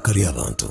irakari abantu.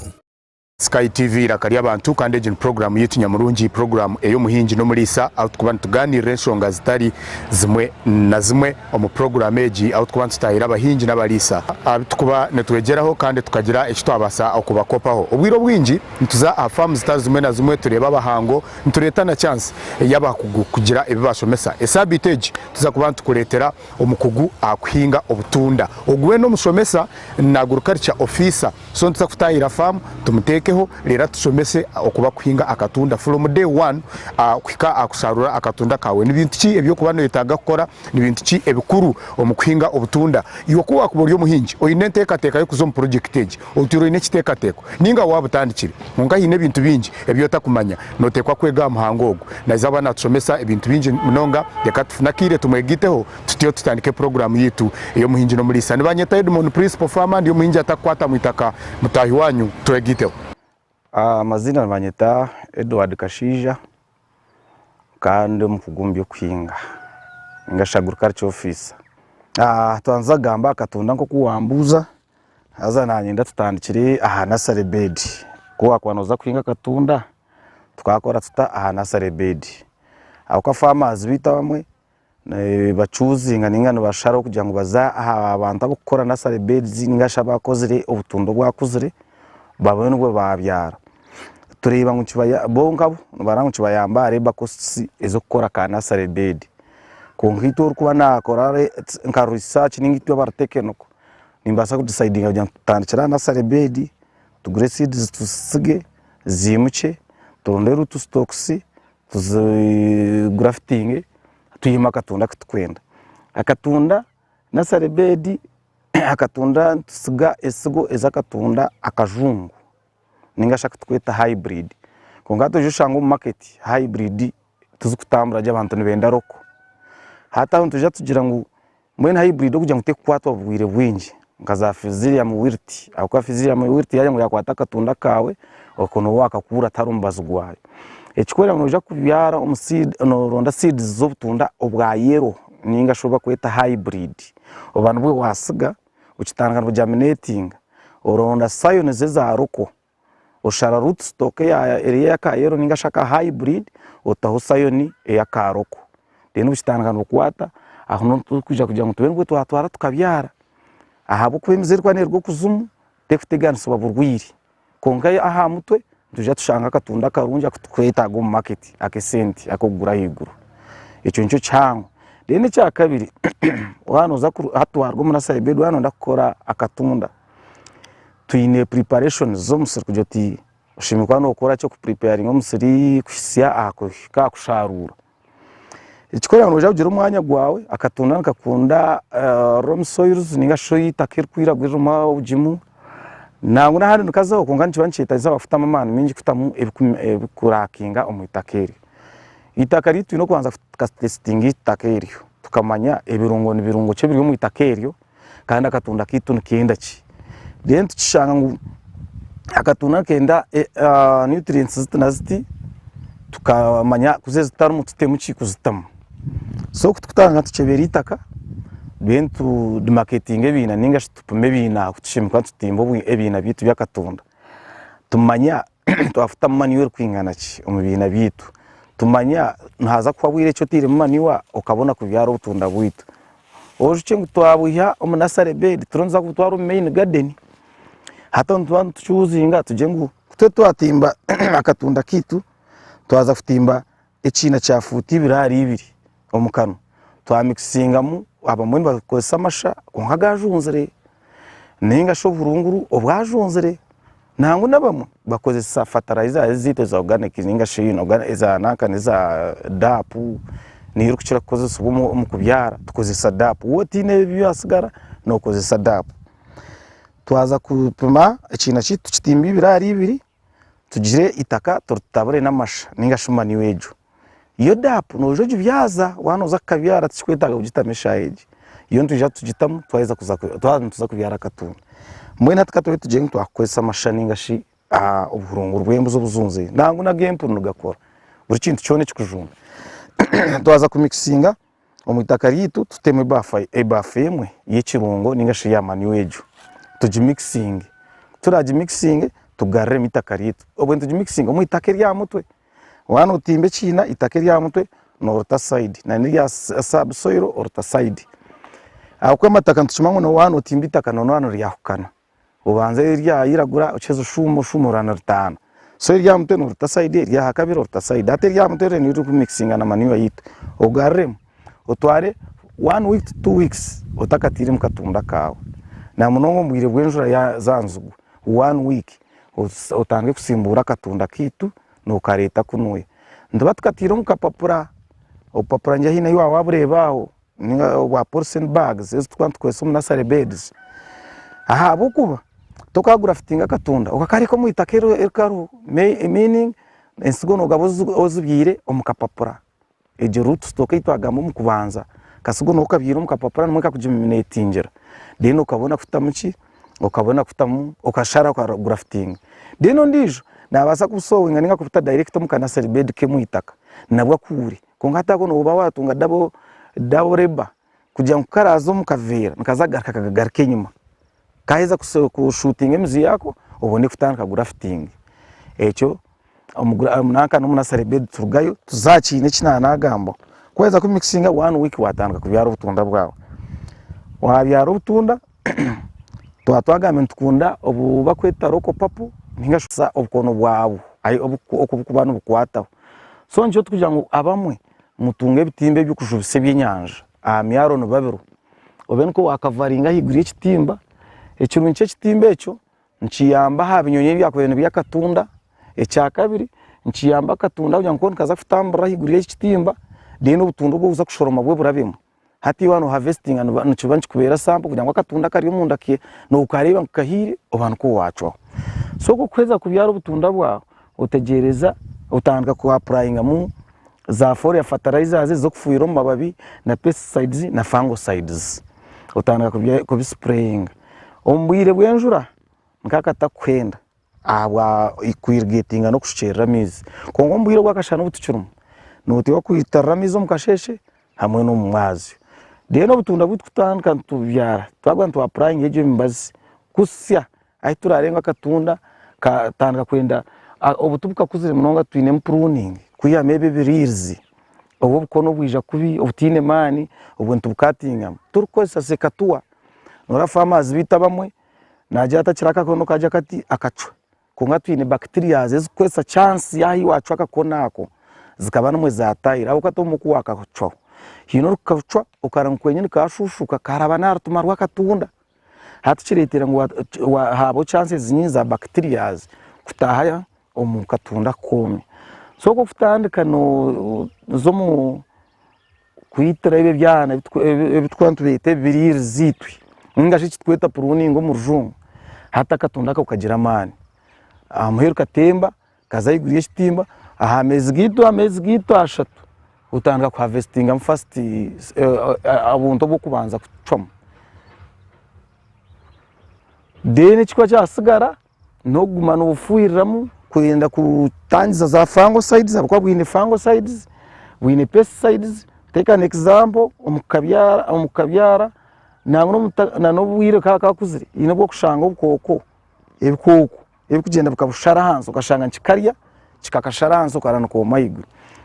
Sky TV irakari abantu kandi ejin program yitu Nyamurungi, program eyo muhinji no mulisa aho tukubana tuganira ensonga zitari zimwe na zimwe omu program eji aho tukubana tutahira abahinji n'abalisa tukuba netwegeraho kandi tukagira ekyo twabasa okubakopaho obwiro bwingi ntuza afamu zitari zimwe na zimwe tureba abahango ntureta na chance y'abakugu kugira ebibashomesa esabiteji tuza kubana tukuletera omukugu akuhinga obutunda ogwe no mushomesa na agriculture officer so ntuza kutahira famu tumuteke lera tushomese okuba kuhinga akatunda from day one kwika akusarura akatunda kawe nibintu ki ebyo kubano yetaga gukora nibintu ki ebikuru omukuhinga obutunda iyo kuba kuboryo muhinji oyinenteka teka yo kuzo project age otiro ine kiteka teko ninga wabutandikire nkunga hine bintu bingi ebyo takumanya notekwa kwega muhango ogo naza na tushomesa ebintu bingi munonga yakatufunakire tumwegiteho tutiyo tutandike program yitu iyo muhinji no muri sani banyeta Edmond principal farmer ndiyo muhinji atakwata mwitaka mutahi wanyu twegiteho. Amazina banyeta Edward Kashija kandi mukugumbi okuhinga ngasha agriculture officer. Twanza gamba akatunda nko kuwambuza aza nanyenda tutandikire aha nursery bed ko akwanoza kuhinga katunda twakora tuta aha nursery bed aho ka farmers bita bamwe bacuzinga ningano basharo kugira ngo baza aha abantu abukora nursery beds ningasha bakozire obutundo bwakuzire babone ngo babyara tureba ngo kibaya bonkabo barango kibayambare bakosi ezo gukora ka nursery bed ko nkito kuba nakora nka research ningito baratekenoko nimbasa ku deciding kugira tutandikira nursery bed tugure seeds tusige zimuce turondera utu stocks tuzi grafting tuyima katunda katwenda akatunda nursery bed akatunda tusiga esigo ezakatunda akajungu ningashaka tweta hybrid kongato jishango market hybrid tuzikutambura y'abantu nibenda roko hata ntuja tugira ngo mwene hybrid okugira ngo tekwatwa bwire bwingi ngaza fizilia mu wirti akwa fizilia mu wirti yaje ngo yakwata katunda kawe okono wakakura tarumbazo gwayo ekikwera ngo uja kubyara umuseed no ronda seeds zobutunda obwa yero ninga shoba kweta hybrid abantu bwe wasiga ukitangana germinating oronda sayone zeza roko oshara root stock ya area ka yero ninga shaka hybrid otaho sayoni ya karoko deno ukitangana kwata aho kuja ngo tubenwe twatwara tukabyara ahabo kwemezerwa nerwo kuzumu tekutegana soba burwiri konga aha mutwe tuja tushanga katunda karunja kutukweta go market akesenti akogura higuru icyo nicyo cyango dene cya kabiri wanoza hatwarwa mu nursery bed wano ndakora akatunda tuyine preparation zo musiri kujoti ushimikwa no gukora cyo ku preparing umusiri kwisia ka kusharura ikikorera ngo ugira umwanya gwawe akatunda nakakunda rom soils ninga shoyita kirkwira gwiruma ujimu nangu na handi nukazaho kungana kibanchita zabafuta amamana mingi kutamu ebikurakinga omuitakeri itakari tu no kwanza testing itakeri tukamanya ebirungo n'ibirungo cyo biri mu itakerio kandi akatunda kitu nikenda ki then tushanga ngo akatunda kenda nutrients zitanaziti tukamanya kuzeza tarumu tutemu ki kuzitamu so kutanga tucebera itaka bentu de marketing ebina ninga tupume bina kutushimika tutimbo ebina bitu byakatunda tumanya twafuta manuel kwingana ki omubina bitu tumanya ntaza kwa bwire cyo tire maniwa ukabona kubyara utunda bwitu oje ngutwabuya omunasare bed turonza kutwara main garden hata ntwantu tuchuzinga tuje ngo twatimba akatunda kitu twaza kutimba ecina cya futi birari ibiri omukano twamixingamu abamwe bakosa amasha konkagajunzere ninga shoburunguru obwajunzere nangu nabamwe bakozesa fertilizer zito za organic ninga shino organiza nakaniza dapu nirukira kozesa mu kubyara tukozesa dapu wotine byasigara no kozesa dapu twaza kupima ekina kitu kitimbi birari ibiri tugire itaka tutabure namasha ninga shumani wejo iyo dapu no jojo byaza wanoza kabyara tukwetaga ugitamesha eje iyo ntujya tugitamu twaiza tuza kubyara katunda mwe natkatwe tujye twakozesa amashani ngashi uburungu rwembuzo buzunze nangu na gempu nugakora buri kintu cyone kikujunga twaza kumixinga omutaka ritu tuteme bafa emwe y'ikirungo ningashi ya mani wejo tujimixing turaji mixing tugarre mitaka ritu obwe tuji mixing mu itake rya mutwe wano utimbe china itake rya mutwe no rota side na nirya subsoil orta side akwe mataka ntuchimangwa no wano utimbe itaka no wano ryahukana ubanze rya iragura uchezo shumo rana rutana so rya mutwe no rota side rya hakabiro rota side ate rya mutwe ni ruku mixing na maniwa yitu ugarre utware 1 week to 2 weeks utakatire mukatunda kawe na munongo mbwire bwenjura ya zanzugu 1 week utange kusimbura katunda kitu no kareta kunuye ndaba tukatira mukapapura opapura njya hina yiwa waburebaho ninga wa porcelain bags ezitwantu kwese munasare beds aha bukuba tokagura fitinga katunda ukakariko mu itakero erkaru meaning ensigono gabozu ozubwire omukapapura eje root stock itwagamo mukubanza kasigono ukabyira mukapapura numwe kakujiminatingira deno ukabona kutamuki ukabona kutamu ukashara kwa grafting deno ndijo nabasa kusowinga ninga kufuta direct mukana serbed ke muitaka nabwa kuri kongata ko no uba watunga dabo reba kujya mukarazo mukavera nkazagaraka kagagarke nyuma kaheza ku shooting emzi yako ubone kutanka grafting echo munaka no munaserbed turugayo tuzacine kinana gambo kweza ku mixinga 1 week watanka kubyara ubutunda bwawe wabyara ubutunda twatwagame tukunda obu bakweta roko papu ningashusa obukono bwabo ayi okubukubana bukwataho so njo tukugira ngo abamwe mutunge bitimbe by'ukujubise by'inyanja amyaro no babiro obenko wakavaringa higuriye kitimba ekirunye kitimbe echo nkiyamba habinyonye byakobene byakatunda echa kabiri nkiyamba katunda kugira ngo kaza kutambura higuriye kitimba deno ubutunda bwo uza kushoroma bwe burabimo hati wano harvesting anu nchibanchi kubera sample kugira ngo akatunda kari mu ndake no ukareba nkahire abantu ko wacho so kukweza kubyara ubutunda bwa utegereza utandika ku applying mu za foliar fertilizers zo kufuira mu mababi na pesticides na fungicides utandika ku spraying ombwire bwenjura nkakata kwenda aba irrigating no kushera mizi kongo mbwire gwakashana ubutucurumu notiwa kuitara mizo mukasheshe hamwe no mu mazi deno butunda bututandika tubyara twagwa ntu applying ejo mbazi kusya ayi turarenga katunda katandika kwenda obutubuka kuzire munonga twine pruning kuya mebe birizi obo bukono bwija kubi obutine mani obuntu bukatinga turikosa sekatua nora farmers bita bamwe naje atachiraka kono kaja kati akacwa kunga twine bacteria zezikwesa chance yahi wacu akakonako zikabana mwe zatayira ukatomuku wakacwa hino ukacwa ukarankwenye nikashushuka karabana rutumarwa katunda hatuchiretera ngo habo chances zinyi za bacteria kutahaya omukatunda komi so ko futandika no zomu kwitira ebe byana ebitwantu bite biriri zitwi ingashi kitweta pruning mu rujungu hata katunda ukagira mani amuheru katemba kazayiguriye kitimba amezi gito ashatu utanga ku harvesting am first abunto bwo kubanza kucoma dene chikwa cyasigara no gumana ubufuiriramu kwenda kutangiza za fungicides abakwa bwine fungicides bwine pesticides take an example umukabyara na no bwire kakakuzire ine bwo kushanga ubukoko ebikugenda bukabushara hanso ukashanga nkikarya kikakashara hanso karana ko mayigu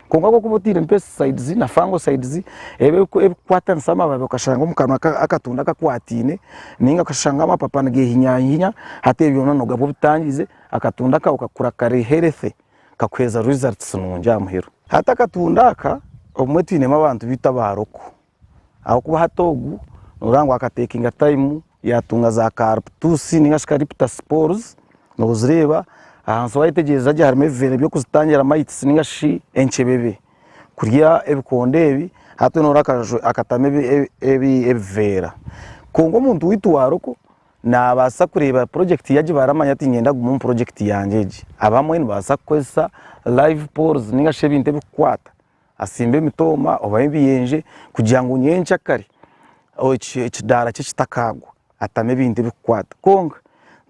konga ko kubutira pesticides na fungicides ebikwata nsama babe ukashanga umukano akatunda akakwatine ninga ukashanga amapapa nagehinya hate byona no gabo butangize akatunda ka ukakura kare healthy kakweza results nunja muhero hata katunda aka omwe twinema abantu bita baroko aho kuba hatogu urangwa akatekinga time yatunga za carptus ninga scariptus spores no zireba ahanso wayitegereza je harimo vere byo kuzitangira mites ninga shi enchebebe kurya ebikonde ebi hato norakaje akatame ebivera kongo muntu witwaroko nabasa kureba project yaje baramanya ati ngenda mu project yanjeje abamwe nibasa kwesa live pores ninga shebinte bikwata asimbe mitoma obayibiyenje kugira ngo nyencha kare ekidara kitakagwa atame binte bikwata konga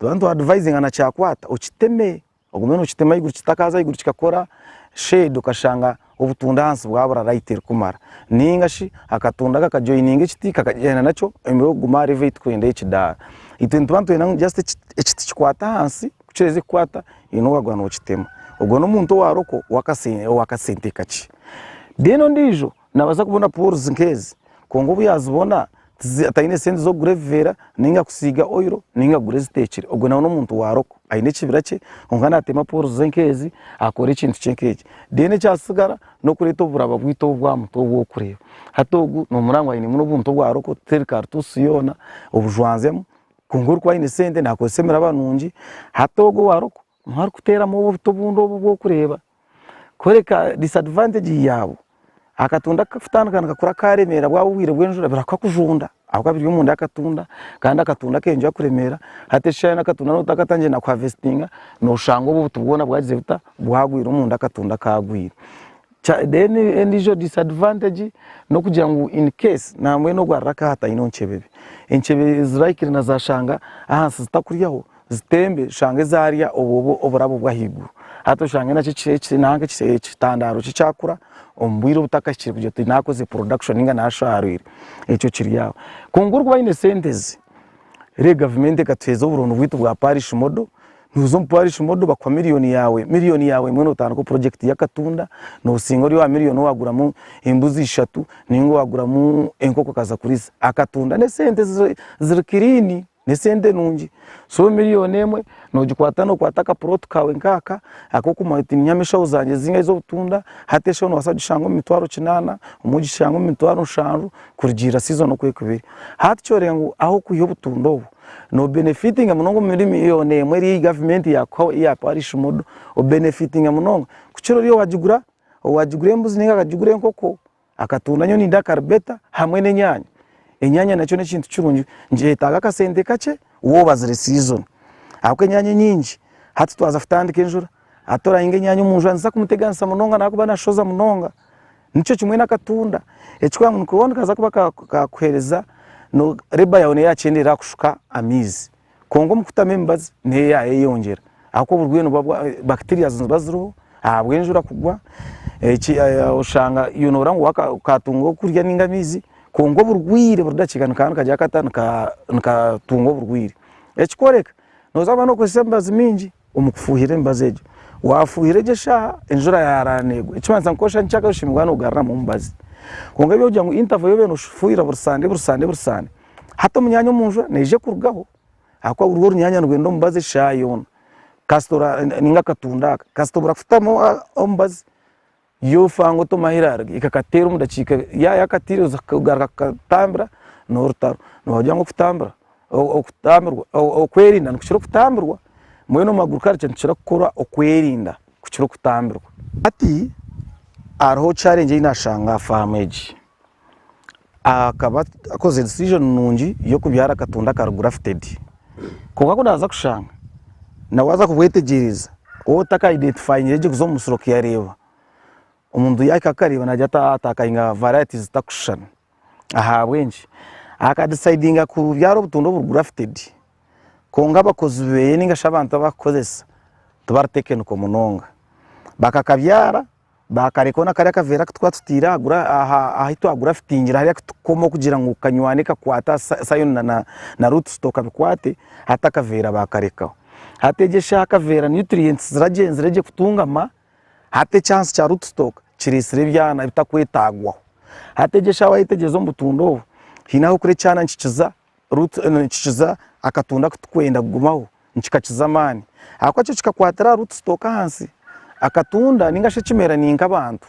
abantu advising ana chakwata ukiteme ogumeno ukitema iguru kitakaza iguru kikakora shade ukashanga ubutunda hansi bwabura right kumara ningashi akatunda kakajoininga kitika kagena nacho emwe gumare veit kwenda ekidara ito ntubantu ina just ekiti kikwata hansi kuchereze kwata ino wagwa no kitema ubwo no muntu waroko wakasente kaci deno ndijo nabaza kubona pores nkezi kongo buyazibona atayine sente zo gurevera ninga kusiga oil ninga gurezitechere ubwo nawo no muntu waroko ayine kibirace ongana atema pores nkezi akora ikintu cyenkeje dene cyasigara no kureta buraba bwito bwa muto bwo kureba hatogu no murangwa ayine muno bunto bwaroko tel cartus yona ubujwanzemo kunguru kwa ine sente nakosemera abanunji hatogo waroko mwari kutera mu buto bundo bwo kureba koreka disadvantage yabo akatunda kafutana kakura karemera bwa bwire bwenjura birakakujunda ahubwo biri mu nda akatunda kandi akatunda kenje akuremera hateshana akatunda no takatanje na kwa vestinga no shango bo tubona bwagize buta bwagwira mu nda akatunda kagwira then endijo disadvantage no kugira ngo in case namwe no gwaraka hata ino nchebebe enchebe ziraikire na zashanga ahansi zitakuriyaho zitembe shange zariya oburabo bwahiguru hato shange na cicece nange citandaro cicakura ombwiro butakashire kujya nakoze production inga nasharire eco kiriyaho kungurwa bayine sentezi re government katweza uburundu bwitu bwa parish model nuzo parish model bakwa miliyoni yawe mwe notana ko project yakatunda no singo ri wa miliyoni waguramo imbuzi 3 ningo waguramo enkoko kaza kuriza akatunda ne sentezi zirikirini nesende nungi so miliyoni emwe nogikwata no kwataka plot kawe nkaka akoko mahiti nyamesha uzanje zinga izo butunda hatesho no wasajishango mitwaro 8 umugishango mitwaro 5 kurgira season no kwekubiri hatcyo ngo aho kuyo butundo no benefiting amunongo miliyoni emwe ri government ya parish model o benefiting amunongo kuchiro riyo wajigura embuzi ninga kajigura enkoko akatunda nyo ninda karbeta hamwe nenyanya enyanya nacho ne kintu kirungi nje taga kasente kace uwo bazire season akwe nyanya nyingi hati twaza futandike enjura atora inge nyanya umunjwa nza kumuteganisa munonga nakuba nashoza munonga nico kimwe nakatunda ekikwa muntu kubona kaza kuba kakuhereza no reba yaone yacendera kushuka amizi kongo mukutamembazi ne yayongera ako burweno bacteria baziro abwe enjura kugwa ushanga yunora ngo katungo kurya ningamizi kongo burwire burudakigana kandi kajya katana nkatungo burwire ekikoreka nozaba no kwesembaza mingi umukufuhire mbazeje wafuhire gesha enjura yaranego ekimanza nkosha nchaka ushimwa no garra mu mbazi kongo byo jangu interview yo beno fuhira bursande hato munyanya munjwa neje kurgaho akwa urwo nyanya ngwendo mbaze shayona kastora ninga katundaka kastora kufutamo ombazi yo fango to mahirarga ikakatera umudakika yakatire uzagaraka katambra no rutaro no wajyango kutambra okutambrwa okwerinda nkushiro kutambirwa mweno magurukara cyane nshira gukora okwerinda kushiro kutambirwa ati arho challenge inashanga farmage akaba akoze decision nungi yo kubyara katunda karugura fitted kuko kunaza kushanga nawaza kubwetegereza otaka identify nyeje kuzo musoro kiyareba umuntu yakakariba najya atakainga varieties zitakushana aha bwenji akadecidinga ku byaro butundo burugura fitted konga bakozi beye ninga shabantu bakozesa tubartekeno ko munonga bakakabyara bakarekona kare kavera twatutira agura ahito agura fitingira hari komo kugira ngo kanywanika kwata sayo na root stock bikwate hatakavera bakarekaho hategesha akavera nutrients ziraje kutungama hate chance cha root stock chirisire byana bitakwetagwa hategesha wayitegezo mbutundo hinaho kure cyana nkikiza root nkikiza akatunda kwenda gumaho nkikakiza mani akwacho kikakwatira root stock hansi akatunda ningashe kimera ninka abantu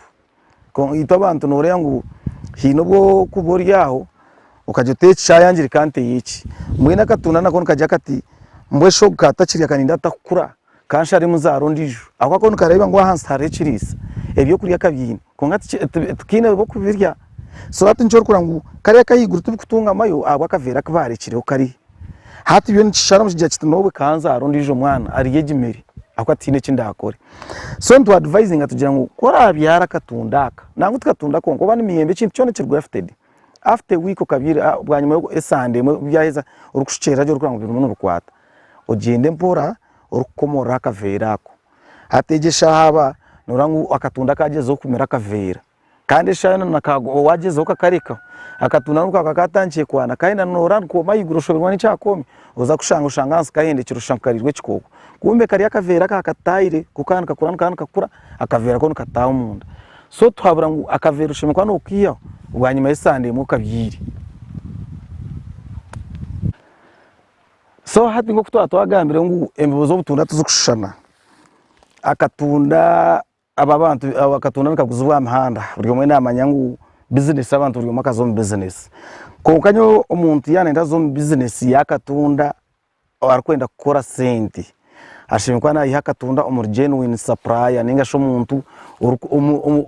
ko ito abantu nore yangu hino bwo kubori yaho ukajyote cyayangire kante yiki mwina katunda nako kajya kati mbwesho gatakiriya kaninda takura kansha ari muzaro ndiju akwa ko kareba ngo hansi hare kirisa ebyo kuriya kabyina ko ngati tukine bo kubirya so ati njoro kurangu kariya kayiguru tubikutunga mayo agwa kavera kabarekire ukari hati byo nshara mujya kitinobe kanza arondije mwana ari yegimeri akwatine kindakore so ntu advising atugira ngo kora byara katundaka nangu tukatunda ko ngo bani miyembe kintu cyone kirwa fitted after week ukabira bwanyuma yo esande byaheza urukushera ryo kurangu bintu rukwata ugende mpora urukomora kaverako hategesha haba nurangu akatunda kagezo kumera kavera kandi shano nakago wagezeho kakareka akatunda nuko akakatangiye kwana kandi nanora ko mayiguro shobirwa ni cyakomi uza kushanga ushanganza kahende kirushankarirwe kikoko kumbe kari akavera kakatayire kukana kakura kandi kakura akavera ko nkataho munda so twabura ngo akavera ushimikwa no kiyo ubwanyuma y'isande mu kabyiri so hati ngo twagambire ngo embibozo butunda tuzukushana akatunda aba bantu akatunda nkaguza bwa mahanda buri mwe namanya ngo business abantu buri makazo mu business konkanyo umuntu yanenda zo mu business yakatunda arakwenda gukora senti ashimikwa na yakatunda genuine supplier ninga sho umuntu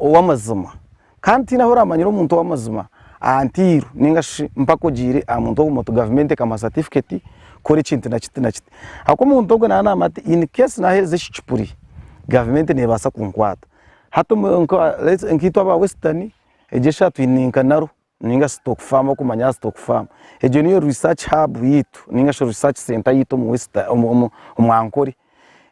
w'amazima kandi naho ramanyiro umuntu w'amazima antiru ninga mpako jire amuntu wo mu government kama certificate kore kintu na kiti hako umuntu ogwe na amati in case na heze chipuri government ne basa kunkwata hato nkitwa ba western ejesha twininka naro ninga stock farm kumanya stock farm ejo niyo research hub yitu ninga sho research center yitu mu western umwankori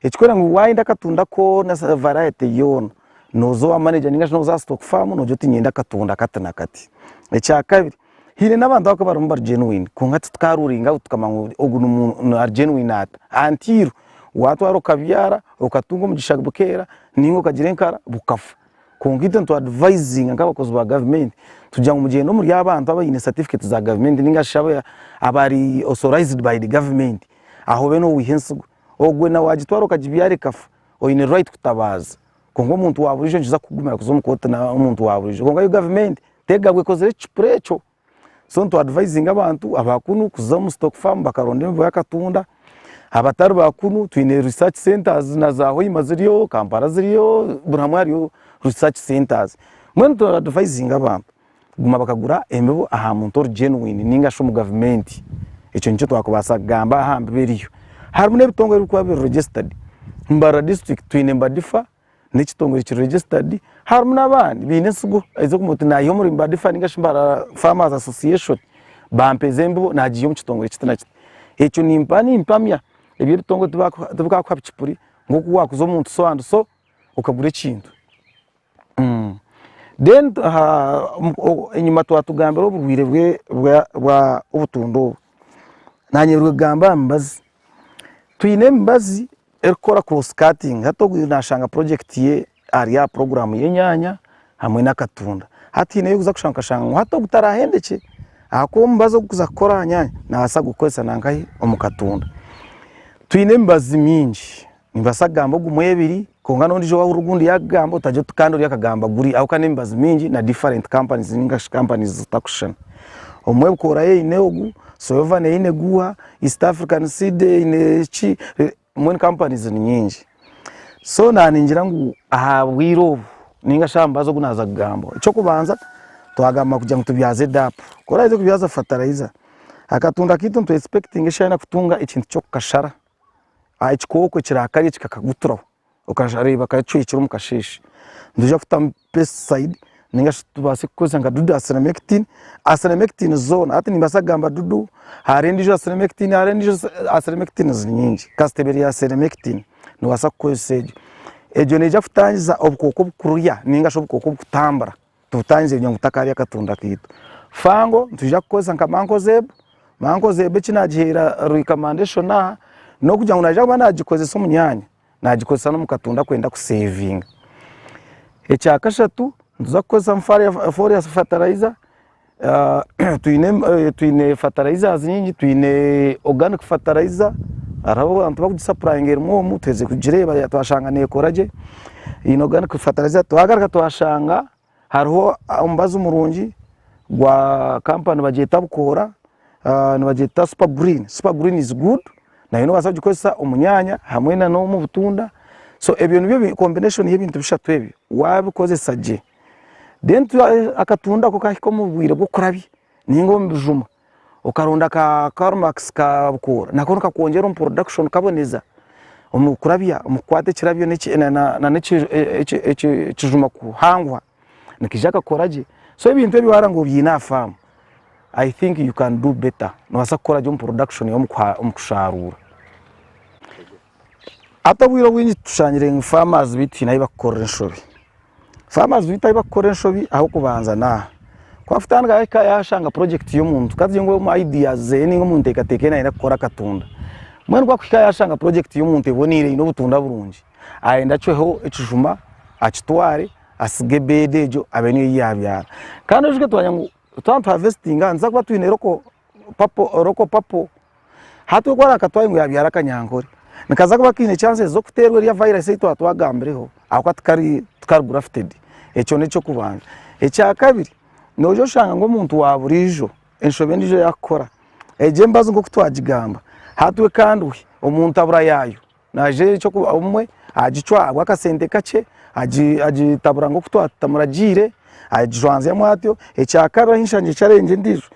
ekikwera ngo wainda katunda ko na variety yona nozo wa manager ninga sho za stock farm nojo tinyenda katunda katana kati echa kabiri hine n'abantu bako barumba genuine kungati tkaruringa tukamangu ogunu genuine ata antiru watu waro kabyara ukatunga mugishaga bukera ningo kagirenkara bukafa kungite nto advising ngabakozi ba government tujya mu gihe no muri abantu abayine certificate za government ninga shaba abari authorized by the government aho beno wihensu ogwe na wagitwaro kagibyare kafa oyine right kutabaza kongo umuntu waburije njiza kugumira kuzomukota na umuntu waburije kongo yo government tegabwe kozere chiprecho so nto advising abantu abakunu kuzamu stock farm bakaronde mbo yakatunda abatari bakunu twine research centers na zaho imaziriyo Kampala ziriyo buramwariyo research centers mwe to advising abantu guma bakagura emebo aha muntu genuine ninga sho mu government eco nicyo twakubasa gamba hambe beriyo harimo nebitongo biri kwa registered Mbara district twine Mbadifa n'ekitongo kiri registered harimo nabandi binesugo izo kumuti na yo muri Mbadifa ninga Mbara Farmers Association bampeze embo nagiye mu kitongo kitana eco nimpani impamya ebyo bitongo tubuka kwa bicipuri ngo kuwakuzo umuntu so ukagura ikintu then inyuma twatugambira ubwire bwa ubutundo nanye rugamba mbazi twine mbazi ekora cross cutting hato nashanga project ye area program yenyanya hamwe nakatunda hati ne yuza kushanga hato gutarahendeke ako mbazo kuza kora nyanya nasa gukoza nangaye omukatunda twine mbazi minji nimbasagamba gumwebiri kongano ndijo wa urugundi yagambo tajo tukando yakagamba guri aho kane mbazi minji na different companies ninga companies zitakushana omwe ukora ye ineogu soyova ne ine guha East African Seed ine chi mwen companies ni nyinji so naningira ngo aha wiro ninga shambazo gunaza gambo cyo kubanza twagamba kujya mutubyaze dap kora izo kubyaza fertilizer akatunda kitu to expecting shana kutunga ikintu cyo kashara ikikoko kirakari kikakagutura ukashareba kacyo mukashishi nduje kuta pesticide ninga tubase kukoza nga dudu asanemectin zone ati nimbasagamba dudu harendi jo asanemectin zinyingi casteberi ya asanemectin no wasa kukoseje ejo neja kutangiza obukoko bukuruya ninga sho obukoko bukutambara tutangize nyo mutakari akatunda kitu fango tuja kukoza nka manko zebe kinagihera recommendation na no kujya unaje bana agikozesa umunyanya nagikozesa no mukatunda kwenda kusavinga ecyakashatu nzakoza mfari ya fertilizer twine fertilizers nyingi twine organic fertilizer arabo abantu bakusupplying mu teze kugireba twashanga nekoraje ino organic fertilizer twagaraka twashanga hariho umbaza umurungi gwa company bageta bukora nibageta super green is good na ino basabye kosa umunyanya hamwe na no mu butunda so ebyo nibyo combination y'ibintu bishatu ebyo wabikoze saje then akatunda ko kahiko mu bwire bwo kurabi ningo mbijuma ukarunda ka Carmax ka bukora nako kakongera production kaboneza umukurabya umukwate kirabyo na kijuma kuhangwa nikijaka koraje so ibintu bibara ngo byinafamu I think you can do better no basakora jo production yo mukusharura atabwira winyi tushanyire farmers biti nayo bakora inshobe farmers bita bakora enshobi aho kubanza na kwa futanga yashanga project y'umuntu kazi ngo mu ideas ze ningo mu ntekateke na irakora katunda mwene kwa yashanga project y'umuntu ebonire ino butunda burungi ayenda cyo ecujuma akitware asige bedejo abeni yabyara kandi ujwe twanya ngo twantu harvesting anza kwa twine roko papo hatu kwa akatwaye ngo yabyara kanyankore nikaza kuba kine chances zo kuterwa ya virus ito atwagambireho akwa tukari grafted eco neco kubanza eca kabiri nojo shanga ngo umuntu waburijo enshobe ndijo yakora eje mbazo ngo kutwagigamba hatwe kandi umuntu abura yayo naje cyo kuba umwe agicwa akasente kace agitabura ngo kutwatamuragire ajwanze mwatyo eca kabiri hinshanje challenge ndijo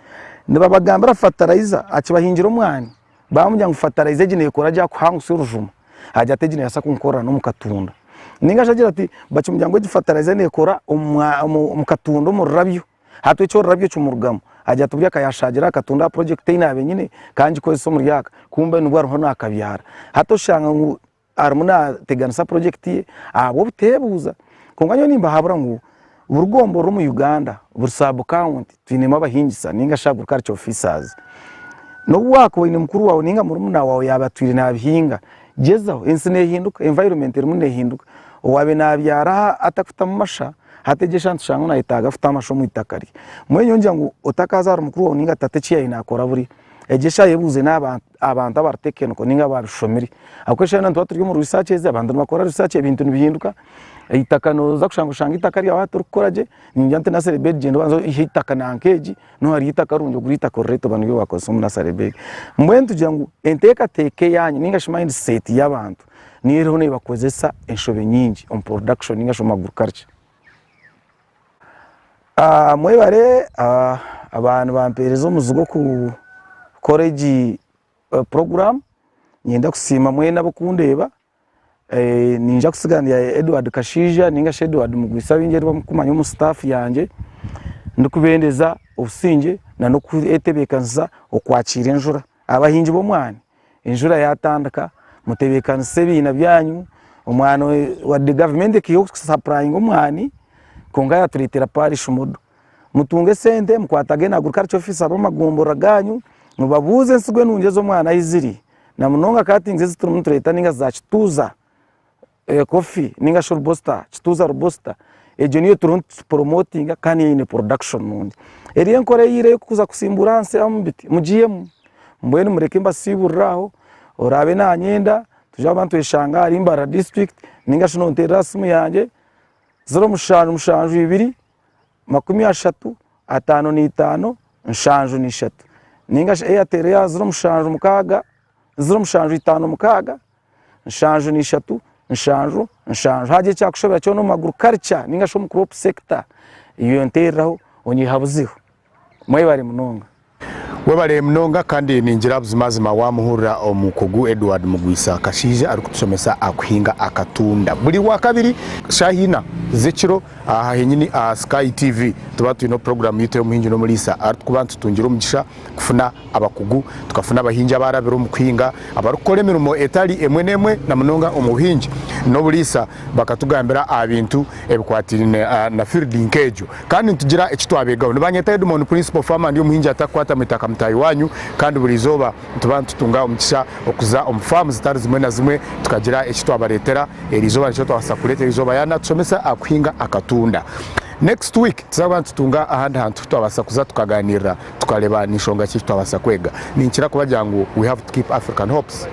nibabagambira fertilizer akibahingira umwani bamujya ngufatarize gine kora jya kuhanguse urujuma ajya tegine yasa kunkora no mukatunda ninga shagira ati baci mujyango gifatarize ne kora umukatunda mu rabyo hatwe cyo rabyo cy'umurugamo ajya tubya kayashagira katunda project inabe nyine kanji ko iso muryaka kumbe nubwo ariho nakabyara hato shanga ngo armuna teganisa project ye abo bitebuza konganyo nimba habura ngo urugombo ru mu Uganda bursabu county twinema abahingisa ninga shaguruka cyo officers no wako ine mukuru wawe ninga murumuna wawe yabatwire nabihinga gezaho insine hinduka environment irumune hinduka wabe nabyara atakuta mu masha hategesha nshanga na itaga futa amasho mu itakari mwenyo njya ngo utakaza ari mukuru wawe ninga tateciye inakora buri egesha yebuze n'abantu abartekeno ko ninga babishomeri akwesha nantu baturi mu research ze abantu bakora research ibintu bihinduka itakano za kushanga itakari abato rukoraje ninjante na celebrate gendo banzo ihitaka nankeji no hari itaka runjo gurita correcto bantu bakoze mu na celebrate mwentu jangu enteka teke yanyu ninga mindset y'abantu niho ne bakozesa enshobe nyingi on production ninga shoma agriculture mwebare abantu bamperezo muzugo ku college program nyenda kusima mwena bakundeba ninja kusiganira Edward Kashija ninga Edward Mugwisa binge bamukumanya mu staff yanje ndukubendeza ubusinge na no kuetebekanza okwakira enjura abahinji bo mwana enjura yatandaka mutebekanse bina byanyu umwana wa the government kiyo supplying umwani konga yaturitira parish mudo mutunge sente mukwatage na agriculture officer abamagombora ganyu mubabuze nsigwe nungezo mwana iziri na munonga katinze ziturumutureta ninga zakituza coffee ninga robusta chituza robusta ejo niyo turun promoting kandi ine production nundi eriye nkore yire kuza kusimburanse ambiti mugiye mbwene mureke mbasiburaho orabe na nyenda tuja abantu eshanga ari Mbara district ninga shino terasimu yanje 0 2 5 nshanju ni 3 ninga Airtel ya 0 mukaga 0 nshanju ni 3 nshanju haje cyakushobora cyo no maguru culture ninga sho mu crop sector iyo nteraho onyihabuziho mwebare munonga webare munonga kandi ningira buzimazima wa muhurira omukugu Edward Mugwisa Kashija ari kutusomesa akuhinga akatunda buri wa kabiri shahina zechiro aha henyini Sky TV tuba tuino program yite muhinji no mulisa ari kubantu tungira umugisha kufuna abakugu tukafuna abahinja barabero mu kuhinga abarukore mirumo etali emwenemwe na munonga omuhinji no bulisa bakatugambira abintu ebikwatirine na field linkejo kandi tugira ekitwabegaho nibanyeta Edmond principal farmer ndiyo muhinji atakwata mitaka mtayi wanyu kandi burizoba tubantu tunga umugisha okuza omufarm zitari zimwe na zimwe tukagira ekitwabaretera erizoba cyo twasakurete erizoba yana tusomesa akuhinga akatunda. Next week tuzabantu tunga ahandi hantu twabasa kuza tukaganira tukareba nishonga cyo twabasa kwega ninkira kubagira ngo we have to keep African hopes.